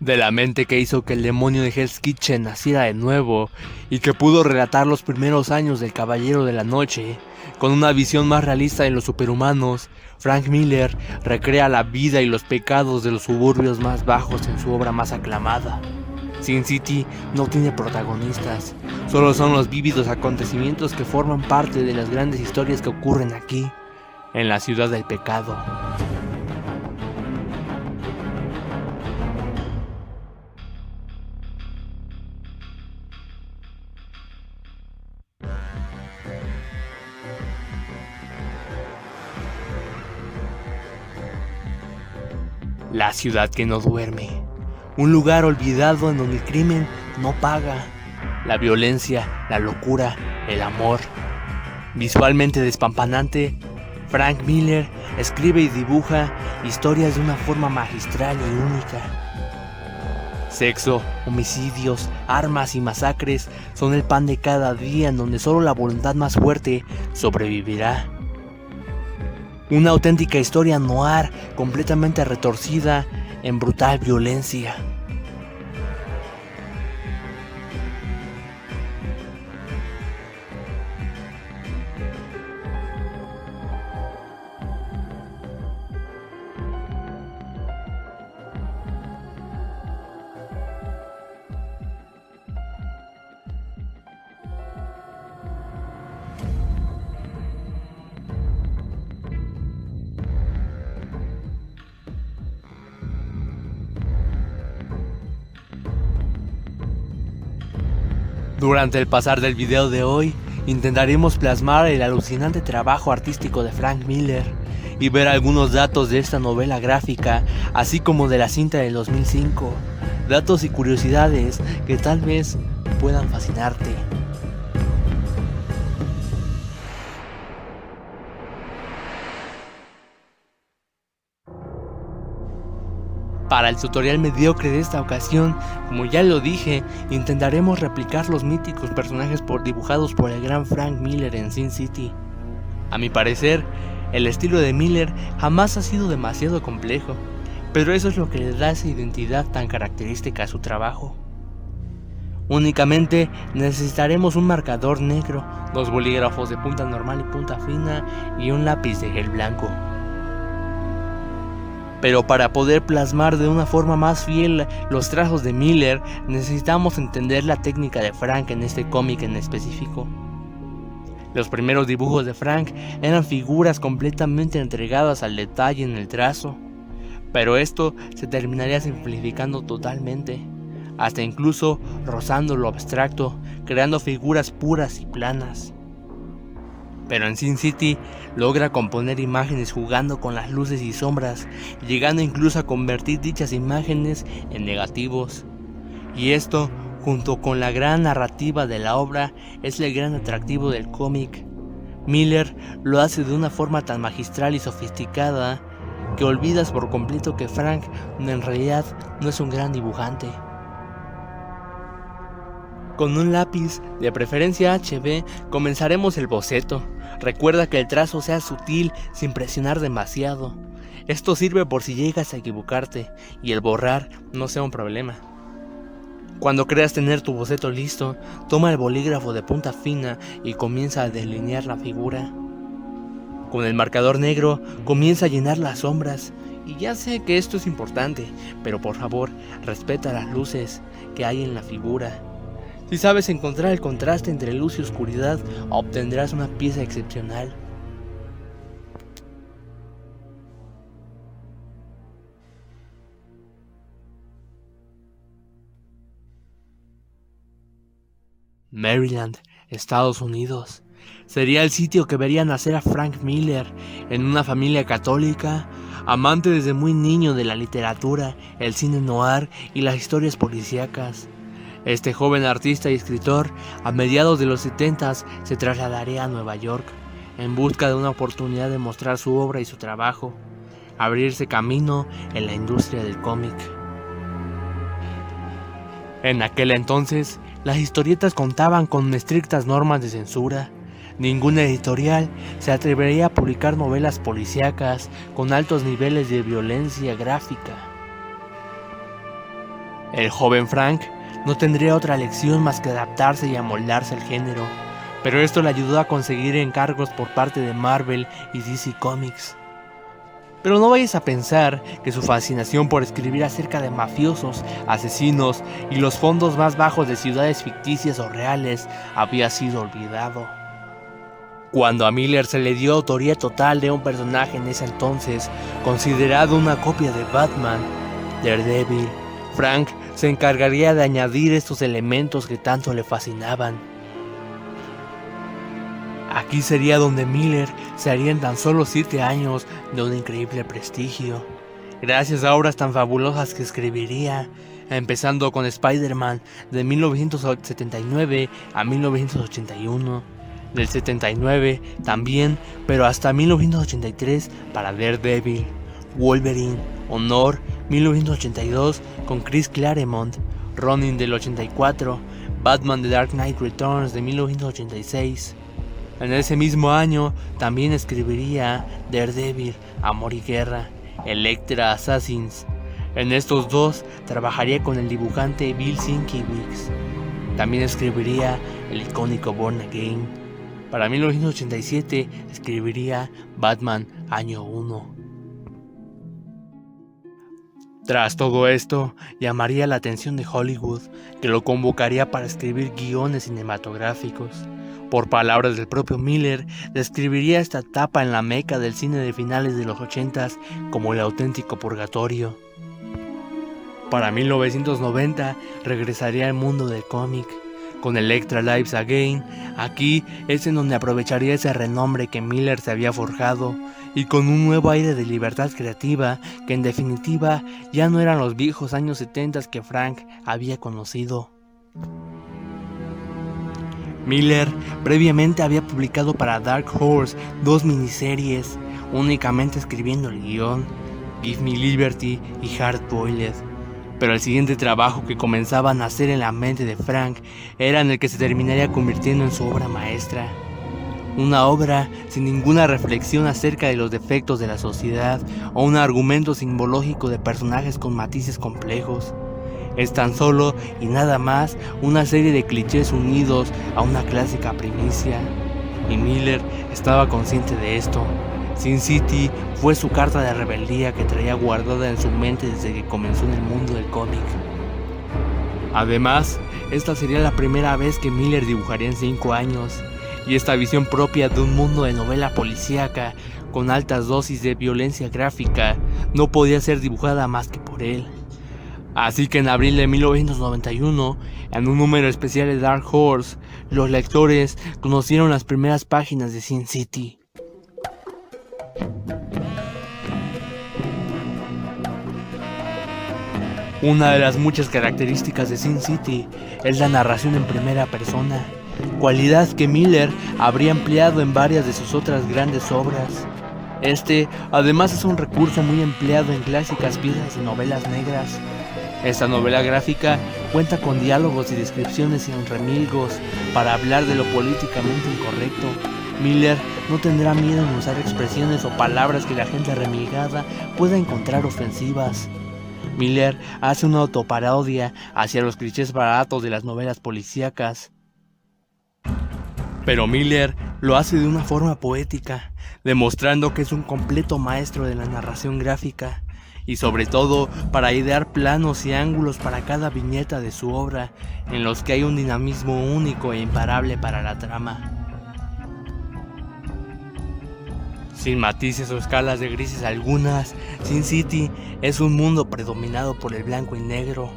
De la mente que hizo que el demonio de Hell's Kitchen naciera de nuevo y que pudo relatar los primeros años del Caballero de la Noche, con una visión más realista de los superhumanos, Frank Miller recrea la vida y los pecados de los suburbios más bajos en su obra más aclamada. Sin City no tiene protagonistas, solo son los vívidos acontecimientos que forman parte de las grandes historias que ocurren aquí, en la ciudad del pecado. La ciudad que no duerme. Un lugar olvidado en donde el crimen no paga. La violencia, la locura, el amor. Visualmente despampanante, Frank Miller escribe y dibuja historias de una forma magistral y única. Sexo, homicidios, armas y masacres son el pan de cada día en donde solo la voluntad más fuerte sobrevivirá. Una auténtica historia noir completamente retorcida en brutal violencia. Durante el pasar del video de hoy, intentaremos plasmar el alucinante trabajo artístico de Frank Miller y ver algunos datos de esta novela gráfica, así como de la cinta del 2005, datos y curiosidades que tal vez puedan fascinarte. Para el tutorial mediocre de esta ocasión, como ya lo dije, intentaremos replicar los míticos personajes dibujados por el gran Frank Miller en Sin City. A mi parecer, el estilo de Miller jamás ha sido demasiado complejo, pero eso es lo que le da esa identidad tan característica a su trabajo. Únicamente necesitaremos un marcador negro, 2 bolígrafos de punta normal y punta fina y un lápiz de gel blanco. Pero para poder plasmar de una forma más fiel los trazos de Miller, necesitamos entender la técnica de Frank en este cómic en específico. Los primeros dibujos de Frank eran figuras completamente entregadas al detalle en el trazo, pero esto se terminaría simplificando totalmente, hasta incluso rozando lo abstracto, creando figuras puras y planas. Pero en Sin City logra componer imágenes jugando con las luces y sombras, llegando incluso a convertir dichas imágenes en negativos. Y esto, junto con la gran narrativa de la obra, es el gran atractivo del cómic. Miller lo hace de una forma tan magistral y sofisticada que olvidas por completo que Frank en realidad no es un gran dibujante. Con un lápiz, de preferencia HB, comenzaremos el boceto. Recuerda que el trazo sea sutil sin presionar demasiado. Esto sirve por si llegas a equivocarte y el borrar no sea un problema. Cuando creas tener tu boceto listo, toma el bolígrafo de punta fina y comienza a delinear la figura. Con el marcador negro, comienza a llenar las sombras. Y ya sé que esto es importante, pero por favor, respeta las luces que hay en la figura. Si sabes encontrar el contraste entre luz y oscuridad, obtendrás una pieza excepcional. Maryland, Estados Unidos. Sería el sitio que vería nacer a Frank Miller, en una familia católica, amante desde muy niño de la literatura, el cine noir y las historias policíacas. Este joven artista y escritor, a mediados de los 70s, se trasladaría a Nueva York, en busca de una oportunidad de mostrar su obra y su trabajo, abrirse camino en la industria del cómic. En aquel entonces, las historietas contaban con estrictas normas de censura. Ninguna editorial se atrevería a publicar novelas policíacas con altos niveles de violencia gráfica. El joven Frank no tendría otra elección más que adaptarse y amoldarse al género, pero esto le ayudó a conseguir encargos por parte de Marvel y DC Comics. Pero no vayas a pensar que su fascinación por escribir acerca de mafiosos, asesinos y los fondos más bajos de ciudades ficticias o reales había sido olvidado. Cuando a Miller se le dio autoría total de un personaje en ese entonces, considerado una copia de Batman, Daredevil, Frank se encargaría de añadir estos elementos que tanto le fascinaban. Aquí sería donde Miller se haría en tan solo 7 años de un increíble prestigio, gracias a obras tan fabulosas que escribiría, empezando con Spider-Man de 1979 a 1981, del 79 también, pero hasta 1983 para Daredevil, Wolverine, Honor 1982 con Chris Claremont, Ronin del 84, Batman The Dark Knight Returns de 1986. En ese mismo año también escribiría Daredevil, Amor y Guerra, Elektra Assassins. En estos dos trabajaría con el dibujante Bill Sienkiewicz. También escribiría el icónico Born Again. Para 1987 escribiría Batman Año 1. Tras todo esto, llamaría la atención de Hollywood, que lo convocaría para escribir guiones cinematográficos. Por palabras del propio Miller, describiría esta etapa en la meca del cine de finales de los 80s como el auténtico purgatorio. Para 1990 regresaría al mundo del cómic, con Elektra Lives Again. Aquí es en donde aprovecharía ese renombre que Miller se había forjado, y con un nuevo aire de libertad creativa que en definitiva ya no eran los viejos años 70 que Frank había conocido. Miller previamente había publicado para Dark Horse 2 miniseries, únicamente escribiendo el guión, Give Me Liberty y Hard Boiled. Pero el siguiente trabajo que comenzaba a nacer en la mente de Frank era en el que se terminaría convirtiendo en su obra maestra. Una obra sin ninguna reflexión acerca de los defectos de la sociedad o un argumento simbológico de personajes con matices complejos. Es tan solo y nada más una serie de clichés unidos a una clásica primicia. Y Miller estaba consciente de esto. Sin City fue su carta de rebeldía que traía guardada en su mente desde que comenzó en el mundo del cómic. Además, esta sería la primera vez que Miller dibujaría en 5 años, y esta visión propia de un mundo de novela policíaca con altas dosis de violencia gráfica no podía ser dibujada más que por él. Así que en abril de 1991, en un número especial de Dark Horse, los lectores conocieron las primeras páginas de Sin City. Una de las muchas características de Sin City es la narración en primera persona, cualidad que Miller habría empleado en varias de sus otras grandes obras. Este, además, es un recurso muy empleado en clásicas piezas y novelas negras. Esta novela gráfica cuenta con diálogos y descripciones sin remilgos para hablar de lo políticamente incorrecto. Miller no tendrá miedo en usar expresiones o palabras que la gente remilgada pueda encontrar ofensivas. Miller hace una autoparodia hacia los clichés baratos de las novelas policíacas. Pero Miller lo hace de una forma poética, demostrando que es un completo maestro de la narración gráfica, y sobre todo para idear planos y ángulos para cada viñeta de su obra, en los que hay un dinamismo único e imparable para la trama. Sin matices o escalas de grises algunas, Sin City es un mundo predominado por el blanco y negro.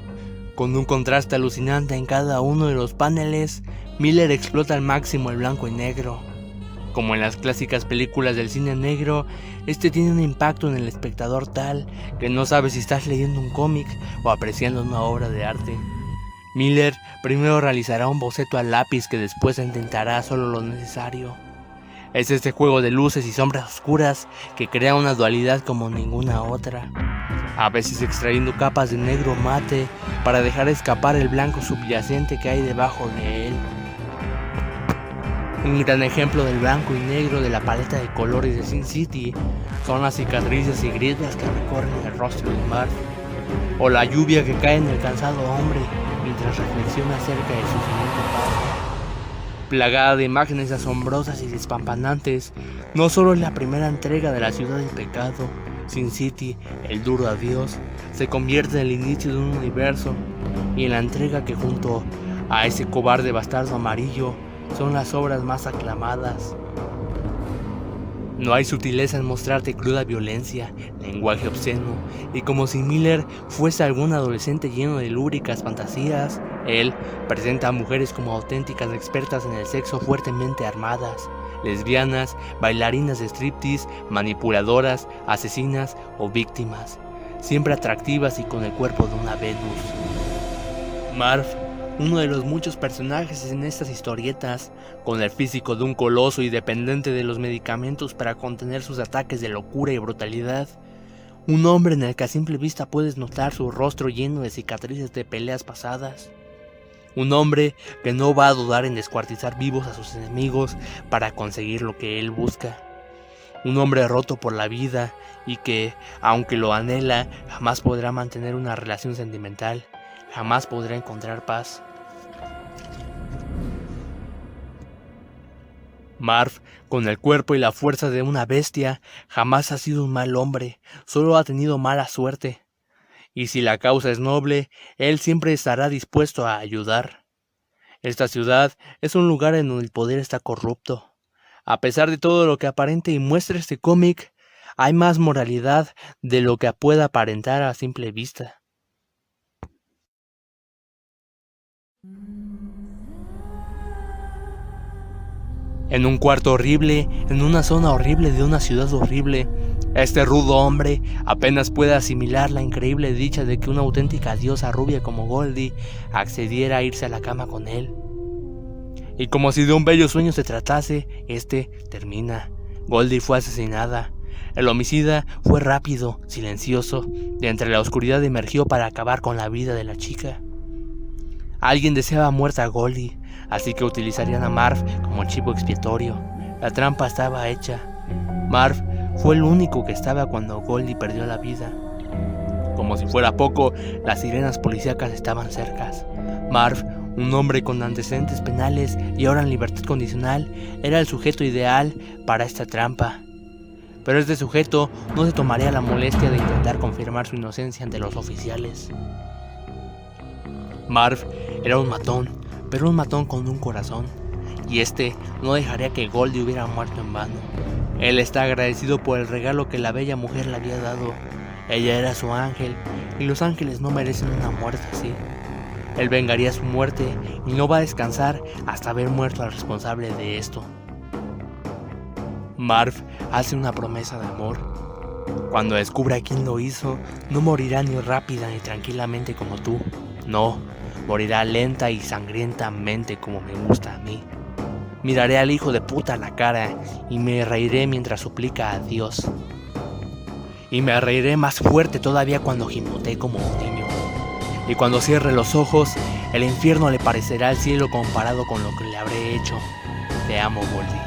Con un contraste alucinante en cada uno de los paneles, Miller explota al máximo el blanco y negro. Como en las clásicas películas del cine negro, este tiene un impacto en el espectador tal que no sabes si estás leyendo un cómic o apreciando una obra de arte. Miller primero realizará un boceto a lápiz que después intentará solo lo necesario. Es este juego de luces y sombras oscuras que crea una dualidad como ninguna otra, a veces extrayendo capas de negro mate para dejar escapar el blanco subyacente que hay debajo de él. Un gran ejemplo del blanco y negro de la paleta de colores de Sin City son las cicatrices y grietas que recorren el rostro de Marv. o la lluvia que cae en el cansado hombre mientras reflexiona acerca del sufrimiento padre. Plagada de imágenes asombrosas y despampanantes, no solo es la primera entrega de la ciudad del pecado, Sin City, el duro adiós, se convierte en el inicio de un universo, y en la entrega que junto a ese cobarde bastardo amarillo son las obras más aclamadas. No hay sutileza en mostrarte cruda violencia, lenguaje obsceno, y como si Miller fuese algún adolescente lleno de lúbricas fantasías, él presenta a mujeres como auténticas expertas en el sexo fuertemente armadas, lesbianas, bailarinas de striptease, manipuladoras, asesinas o víctimas, siempre atractivas y con el cuerpo de una Venus. Marv, uno de los muchos personajes en estas historietas, con el físico de un coloso y dependiente de los medicamentos para contener sus ataques de locura y brutalidad. Un hombre en el que a simple vista puedes notar su rostro lleno de cicatrices de peleas pasadas. Un hombre que no va a dudar en descuartizar vivos a sus enemigos para conseguir lo que él busca. Un hombre roto por la vida y que, aunque lo anhela, jamás podrá mantener una relación sentimental, jamás podrá encontrar paz. Marv, con el cuerpo y la fuerza de una bestia, jamás ha sido un mal hombre, solo ha tenido mala suerte. Y si la causa es noble, él siempre estará dispuesto a ayudar. Esta ciudad es un lugar en donde el poder está corrupto. A pesar de todo lo que aparenta y muestra este cómic, hay más moralidad de lo que pueda aparentar a simple vista. En un cuarto horrible, en una zona horrible de una ciudad horrible, este rudo hombre apenas puede asimilar la increíble dicha de que una auténtica diosa rubia como Goldie accediera a irse a la cama con él. Y como si de un bello sueño se tratase, este termina. Goldie fue asesinada. El homicida fue rápido, silencioso, de entre la oscuridad emergió para acabar con la vida de la chica. Alguien deseaba muerta a Goldie, así que utilizarían a Marv como chivo expiatorio. La trampa estaba hecha. Marv fue el único que estaba cuando Goldie perdió la vida. Como si fuera poco, las sirenas policíacas estaban cercas. Marv, un hombre con antecedentes penales y ahora en libertad condicional, era el sujeto ideal para esta trampa. Pero este sujeto no se tomaría la molestia de intentar confirmar su inocencia ante los oficiales. Marv era un matón, pero un matón con un corazón, y este no dejaría que Goldie hubiera muerto en vano. Él está agradecido por el regalo que la bella mujer le había dado. Ella era su ángel, y los ángeles no merecen una muerte así. Él vengaría su muerte y no va a descansar hasta haber muerto al responsable de esto. Marv hace una promesa de amor. Cuando descubra quién lo hizo, no morirá ni rápida ni tranquilamente como tú. No, morirá lenta y sangrientamente como me gusta a mí. Miraré al hijo de puta a la cara y me reiré mientras suplica a Dios. Y me reiré más fuerte todavía cuando gimoteé como un niño. Y cuando cierre los ojos, el infierno le parecerá el cielo comparado con lo que le habré hecho. Te amo, Goldie.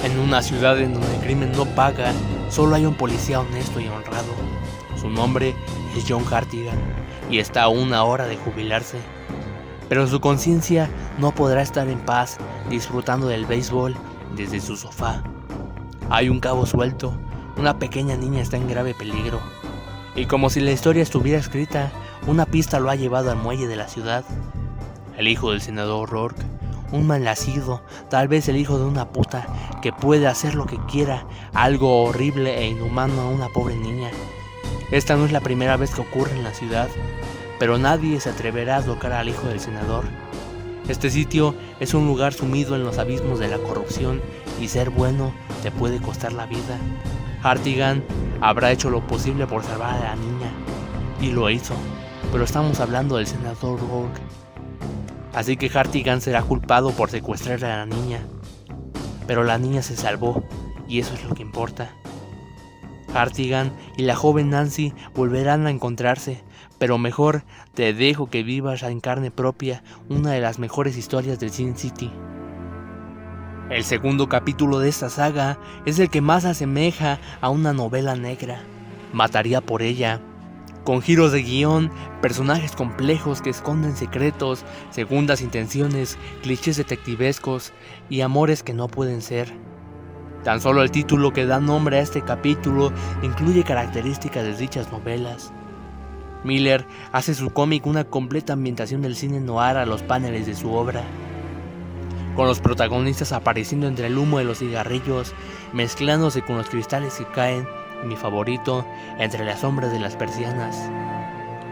En una ciudad en donde el crimen no paga, solo hay un policía honesto y honrado. Su nombre es John Hartigan y está a 1 hora de jubilarse. Pero su conciencia no podrá estar en paz disfrutando del béisbol desde su sofá. Hay un cabo suelto, una pequeña niña está en grave peligro. Y como si la historia estuviera escrita, una pista lo ha llevado al muelle de la ciudad. El hijo del senador Rourke, un malnacido, tal vez el hijo de una puta, que puede hacer lo que quiera, algo horrible e inhumano a una pobre niña. Esta no es la primera vez que ocurre en la ciudad, pero nadie se atreverá a tocar al hijo del senador. Este sitio es un lugar sumido en los abismos de la corrupción y ser bueno te puede costar la vida. Hartigan habrá hecho lo posible por salvar a la niña, y lo hizo, pero estamos hablando del senador Rourke. Así que Hartigan será culpado por secuestrar a la niña, pero la niña se salvó, y eso es lo que importa. Hartigan y la joven Nancy volverán a encontrarse, pero mejor te dejo que vivas en carne propia una de las mejores historias de Sin City. El segundo capítulo de esta saga es el que más asemeja a una novela negra. mataría por ella. Con giros de guión, personajes complejos que esconden secretos, segundas intenciones, clichés detectivescos y amores que no pueden ser. Tan solo el título que da nombre a este capítulo incluye características de dichas novelas. Miller hace su cómic una completa ambientación del cine noir a los paneles de su obra, con los protagonistas apareciendo entre el humo de los cigarrillos, mezclándose con los cristales que caen, mi favorito, entre las sombras de las persianas.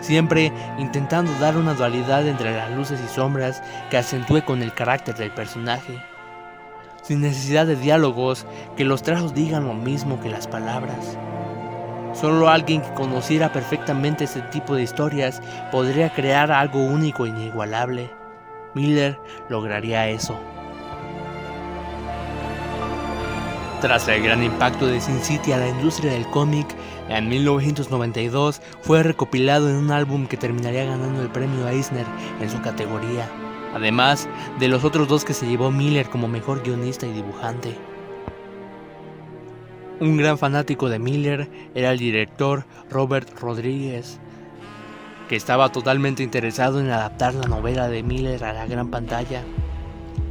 Siempre intentando dar una dualidad entre las luces y sombras que acentúe con el carácter del personaje. Sin necesidad de diálogos, que los trazos digan lo mismo que las palabras. Solo alguien que conociera perfectamente este tipo de historias podría crear algo único e inigualable. Miller lograría eso. Tras el gran impacto de Sin City a la industria del cómic, en 1992 fue recopilado en un álbum que terminaría ganando el premio Eisner en su categoría, además de los otros dos que se llevó Miller como mejor guionista y dibujante. Un gran fanático de Miller era el director Robert Rodriguez, que estaba totalmente interesado en adaptar la novela de Miller a la gran pantalla.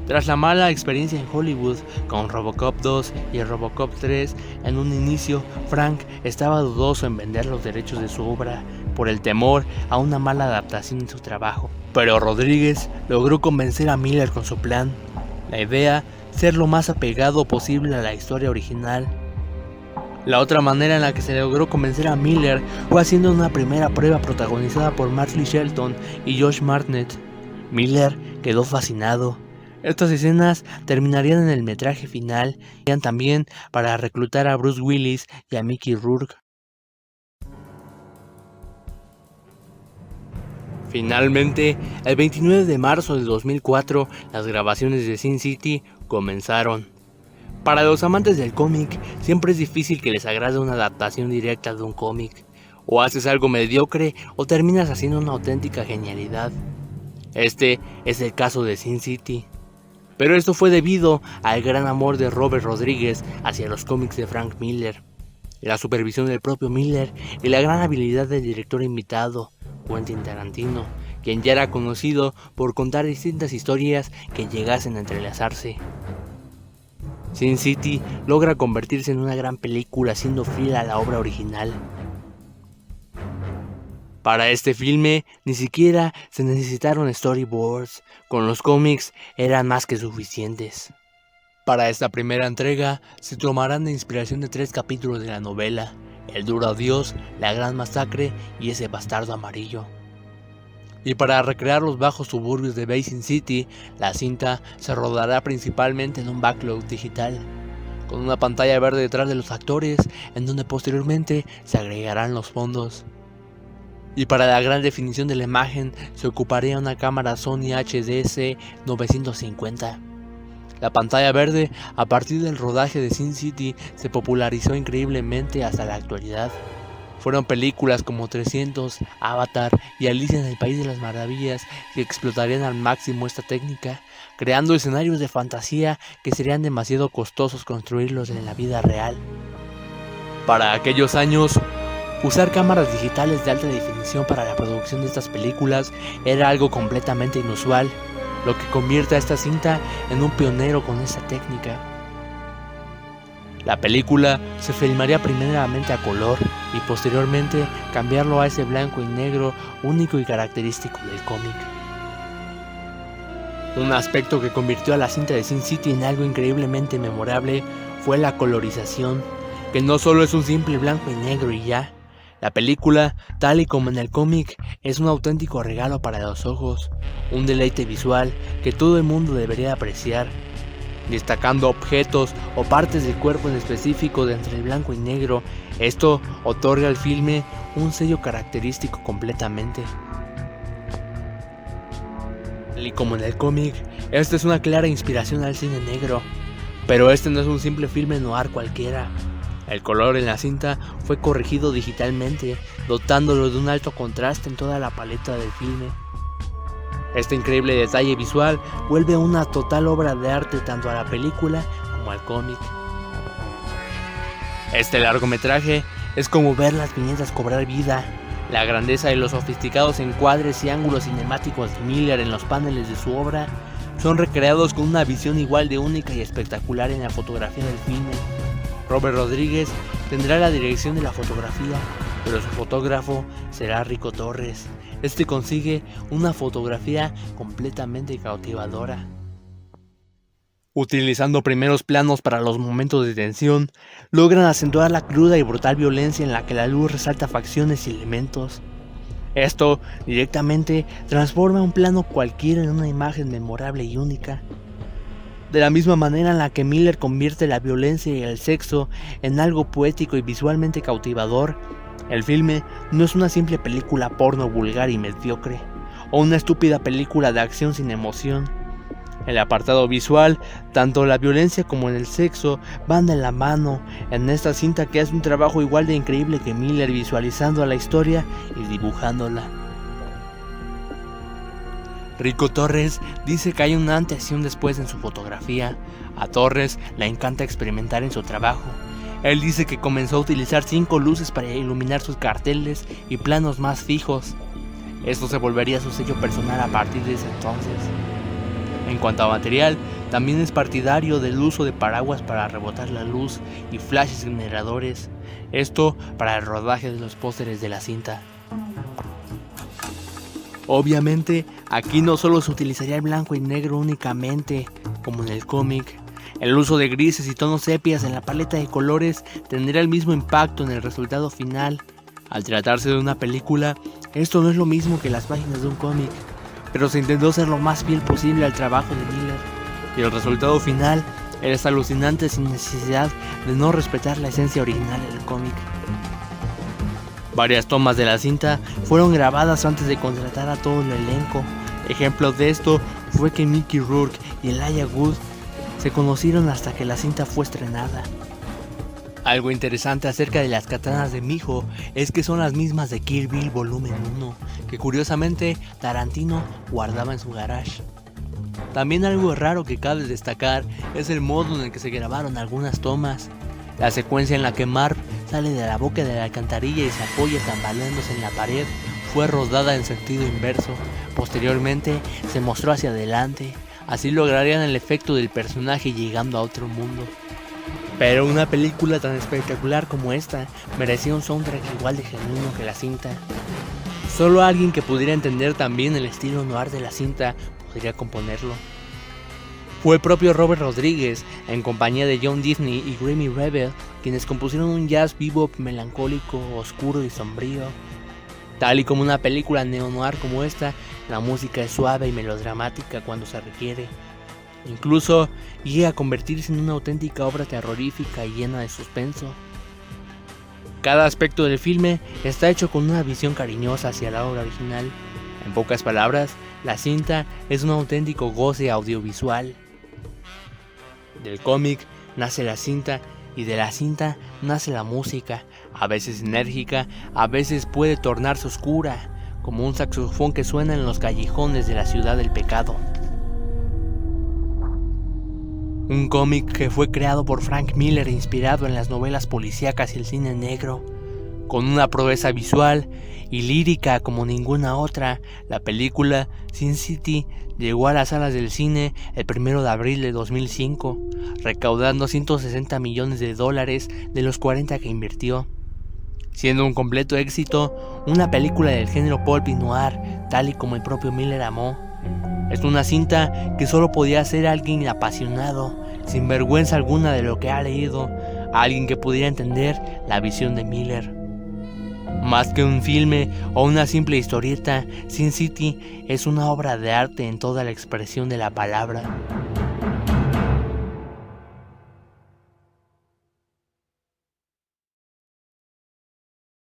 Tras la mala experiencia en Hollywood con Robocop 2 y Robocop 3, en un inicio, Frank estaba dudoso en vender los derechos de su obra por el temor a una mala adaptación de su trabajo. Pero Rodríguez logró convencer a Miller con su plan. La idea, ser lo más apegado posible a la historia original. La otra manera en la que se logró convencer a Miller fue haciendo una primera prueba protagonizada por Martley Shelton y Josh Hartnett. Miller quedó fascinado. Estas escenas terminarían en el metraje final y también para reclutar a Bruce Willis y a Mickey Rourke. Finalmente, el 29 de marzo de 2004, las grabaciones de Sin City comenzaron. Para los amantes del cómic, siempre es difícil que les agrade una adaptación directa de un cómic. O haces algo mediocre o terminas haciendo una auténtica genialidad. Este es el caso de Sin City. Pero esto fue debido al gran amor de Robert Rodríguez hacia los cómics de Frank Miller, la supervisión del propio Miller y la gran habilidad del director invitado, Quentin Tarantino, quien ya era conocido por contar distintas historias que llegasen a entrelazarse. Sin City logra convertirse en una gran película siendo fiel a la obra original. Para este filme ni siquiera se necesitaron storyboards, con los cómics eran más que suficientes. Para esta primera entrega se tomarán de inspiración de 3 capítulos de la novela, El duro adiós, La gran masacre y Ese bastardo amarillo. Y para recrear los bajos suburbios de Basin City, la cinta se rodará principalmente en un backlog digital, con una pantalla verde detrás de los actores, en donde posteriormente se agregarán los fondos. Y para la gran definición de la imagen se ocuparía una cámara Sony HDC 950. La pantalla verde, a partir del rodaje de Sin City, se popularizó increíblemente hasta la actualidad. Fueron películas como 300, Avatar y Alicia en el País de las Maravillas que explotarían al máximo esta técnica, creando escenarios de fantasía que serían demasiado costosos construirlos en la vida real. Para aquellos años, usar cámaras digitales de alta definición para la producción de estas películas era algo completamente inusual, lo que convierte a esta cinta en un pionero con esta técnica. La película se filmaría primeramente a color y posteriormente cambiarlo a ese blanco y negro único y característico del cómic. Un aspecto que convirtió a la cinta de Sin City en algo increíblemente memorable fue la colorización, que no solo es un simple blanco y negro y ya. La película, tal y como en el cómic, es un auténtico regalo para los ojos, un deleite visual que todo el mundo debería apreciar, destacando objetos o partes del cuerpo en específico de entre el blanco y negro. Esto otorga al filme un sello característico completamente. Y como en el cómic, esta es una clara inspiración al cine negro, pero este no es un simple filme noir cualquiera. El color en la cinta fue corregido digitalmente, dotándolo de un alto contraste en toda la paleta del filme. Este increíble detalle visual vuelve una total obra de arte tanto a la película como al cómic. Este largometraje Es como ver las viñetas cobrar vida. La grandeza de los sofisticados encuadres y ángulos cinemáticos de Miller en los paneles de su obra son recreados con una visión igual de única y espectacular en la fotografía del filme. Robert Rodríguez tendrá la dirección de la fotografía, pero su fotógrafo será Rico Torres. Este consigue una fotografía completamente cautivadora. Utilizando primeros planos para los momentos de tensión, logran acentuar la cruda y brutal violencia en la que la luz resalta facciones y elementos. Esto directamente transforma un plano cualquiera en una imagen memorable y única. De la misma manera en la que Miller convierte la violencia y el sexo en algo poético y visualmente cautivador, el filme no es una simple película porno vulgar y mediocre, o una estúpida película de acción sin emoción. El apartado visual, tanto la violencia como el sexo van de la mano en esta cinta que hace un trabajo igual de increíble que Miller visualizando a la historia y dibujándola. Rico Torres dice que hay un antes y un después en su fotografía. A Torres le encanta experimentar en su trabajo. Él dice que comenzó a utilizar 5 luces para iluminar sus carteles y planos más fijos. Esto se volvería su sello personal a partir de ese entonces. En cuanto a material, también es partidario del uso de paraguas para rebotar la luz y flashes generadores, esto para el rodaje de los pósteres de la cinta. Obviamente, aquí no solo se utilizaría el blanco y negro únicamente, como en el cómic. El uso de grises y tonos sepias en la paleta de colores tendría el mismo impacto en el resultado final. Al tratarse de una película, esto no es lo mismo que las páginas de un cómic, pero se intentó ser lo más fiel posible al trabajo de Miller, y el resultado final es alucinante sin necesidad de no respetar la esencia original del cómic. Varias tomas de la cinta fueron grabadas antes de contratar a todo el elenco. Ejemplo de esto fue que Mickey Rourke y Elijah Wood se conocieron hasta que la cinta fue estrenada. Algo interesante acerca de las katanas de Miho es que son las mismas de Kill Bill Volumen 1, que curiosamente Tarantino guardaba en su garage. También algo raro que cabe destacar es el modo en el que se grabaron algunas tomas. La secuencia en la que Marv sale de la boca de la alcantarilla y se apoya tambaleándose en la pared fue rodada en sentido inverso. Posteriormente se mostró hacia adelante, así lograrían el efecto del personaje llegando a otro mundo. Pero una película tan espectacular como esta merecía un soundtrack igual de genuino que la cinta. Solo alguien que pudiera entender también el estilo noir de la cinta podría componerlo. Fue el propio Robert Rodríguez, en compañía de John Disney y Grammy Rebel, quienes compusieron un jazz bebop melancólico, oscuro y sombrío. Tal y como una película neo-noir como esta, la música es suave y melodramática cuando se requiere. Incluso llega a convertirse en una auténtica obra terrorífica y llena de suspenso. Cada aspecto del filme está hecho con una visión cariñosa hacia la obra original. En pocas palabras, la cinta es un auténtico goce audiovisual. Del cómic nace la cinta y de la cinta nace la música, a veces enérgica, a veces puede tornarse oscura, como un saxofón que suena en los callejones de la ciudad del pecado. Un cómic que fue creado por Frank Miller inspirado en las novelas policíacas y el cine negro. Con una proeza visual y lírica como ninguna otra, la película Sin City llegó a las salas del cine el 1 de abril de 2005, recaudando $160 millones de los 40 que invirtió. Siendo un completo éxito, una película del género pulp y noir, tal y como el propio Miller amó. Es una cinta que solo podía hacer alguien apasionado, sin vergüenza alguna de lo que ha leído, alguien que pudiera entender la visión de Miller. Más que un filme o una simple historieta, Sin City es una obra de arte en toda la expresión de la palabra.